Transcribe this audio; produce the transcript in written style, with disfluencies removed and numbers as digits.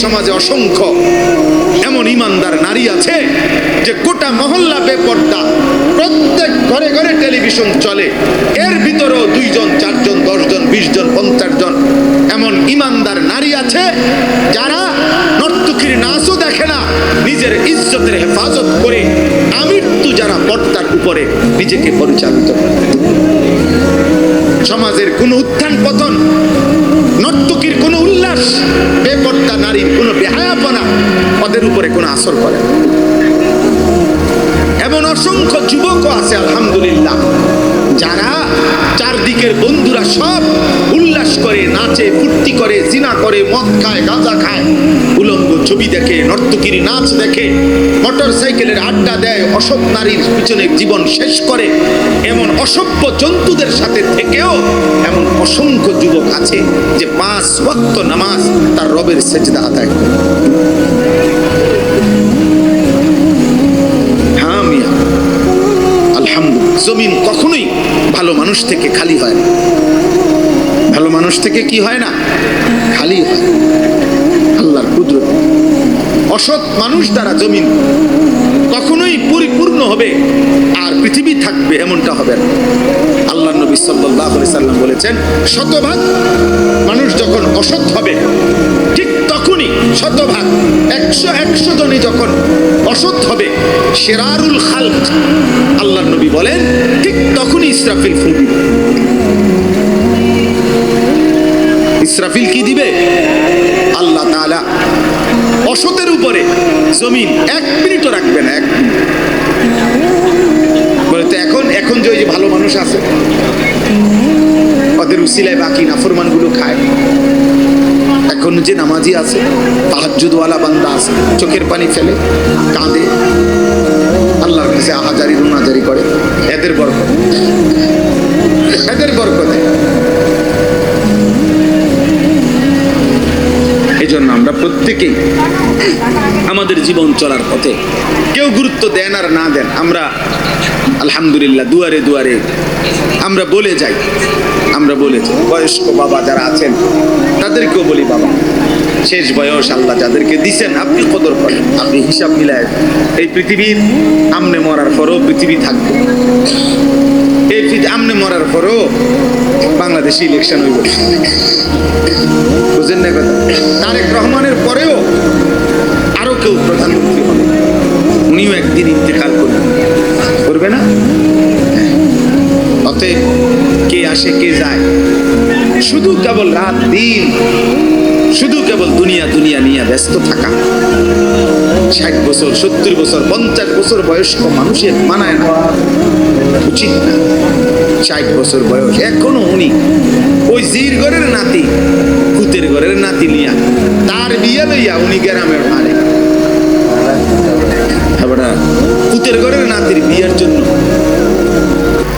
সমাজে অসংখ্য এমন ইমানদার নারী আছে যে গোটা মহল্লা বেপর্দা, প্রত্যেক ঘরে ঘরে টেলিভিশন চলে, এর ভিতরেও 2 জন 4 জন 10 জন 20 জন 50 জন এমন ইমানদার নারী আছে যারা নর্তকীর নাচও দেখে না, নিজের ইজ্জতের হেফাজত করে আমৃত্যু যারা পর্দার উপরে নিজেকে পরিচালিত করে। সমাজের কোন উত্থান পতন, নর্তকীর কোন উল্লাস, বেপর্দা নারীর কোন বেহায়াপনা ওদের উপরে কোনো আসর করে না। এমন অসংখ্য যুবকও আছে আলহামদুলিল্লাহ যারা চারদিকের বন্ধুরা সব উল্লাস করে, নাচে, ফুর্তি করে, জিনা করে, মদ খায়, গাঁজা খায়, উলঙ্গ ছবি দেখে, নর্তকীর নাচ দেখে, মোটর সাইকেলের আড্ডা দেয়, অসৎ নারীর পিছনে জীবন শেষ করে, এমন অসভ্য জন্তুদের সাথে থেকেও এমন অসংখ্য যুবক আছে যে 5 ওয়াক্ত নামাজ তার রবের সেজদা আদায় করে। হ্যাঁ মিয়া, আলহামদুলিল্লাহ, জমিন কখনোই ভালো মানুষ থেকে খালি হয় না। ভালো মানুষ থেকে কি হয় না? খালি হয়। আল্লাহর কুদরত। অসৎ মানুষ দ্বারা জমিন কখনোই পরিপূর্ণ হবে আর পৃথিবী থাকবে এমনটা হবে না। আল্লাহর নবী সাল্লাল্লাহু আলাইহি সাল্লাম বলেছেন, শতভাগ মানুষ যখন অসৎ হবে ঠিক তখনই, শতভাগ 100 জনই যখন অসৎ হবে, শিরারুল খালক আল্লাহর নবী বলেন ঠিক তখনই ইসরাফিল ফুঁ দিবে। ইসরাফিল কি দিবে? আল্লাহ তাআলা অসতের উপরে জমিন 1 মিনিটও রাখবে না। 1 মিনিট বলে তো এখন যে ওই যে ভালো মানুষ আছে ওদের উসিলায় বাকি নাফরমান গুলো খায়, এখন যে নামাজি আছে, তাহাজ্জুদওয়ালা বান্দা আছে, চোখের পানি ফেলে, কাঁদে, আল্লাহর কাছে আহাজারি রুনাজারি করে, এদের বরকত, এদের বরকতে। এই জন্য আমরা প্রত্যেকেই আমাদের জীবন চলার পথে কেউ গুরুত্ব দেন আর না দেন, আমরা আলহামদুলিল্লাহ দুয়ারে দুয়ারে আমরা বলে যাই। বয়স্ক বাবা যারা আছেন তাদেরকেও বলি, বাবা শেষ বয়স আল্লাহ যাদেরকে দিছেন আপনি কদর করেন, আপনি হিসাব মিলায়। এই পৃথিবীর আমনে মরার পরও পৃথিবী থাকবে, এই আমনে মরার পরও বাংলাদেশে ইলেকশন হইব, বুঝেন না কথা? তারেক রহমানের পরেও আরো কেউ প্রধানমন্ত্রী হবে, উনিও একদিন ইন্তেকাল করবে না? অতএব কে আসে কে যায়, শুধু কেবল রাত দিন, শুধু কেবল দুনিয়া দুনিয়া নিয়ে ব্যস্ত থাকা। 60 বছর 70 বছর 50 বছর বয়স্ক মানুষের মানায় না, উচিত না। 60 বছর বয়স এখনো উনি ওই জির ঘরের নাতি, ভূতের ঘরের নাতি নিয়া তার বিয়ে লইয়া উনি গ্রামের মালিক। ভূতের ঘরের নাতির বিয়ের জন্য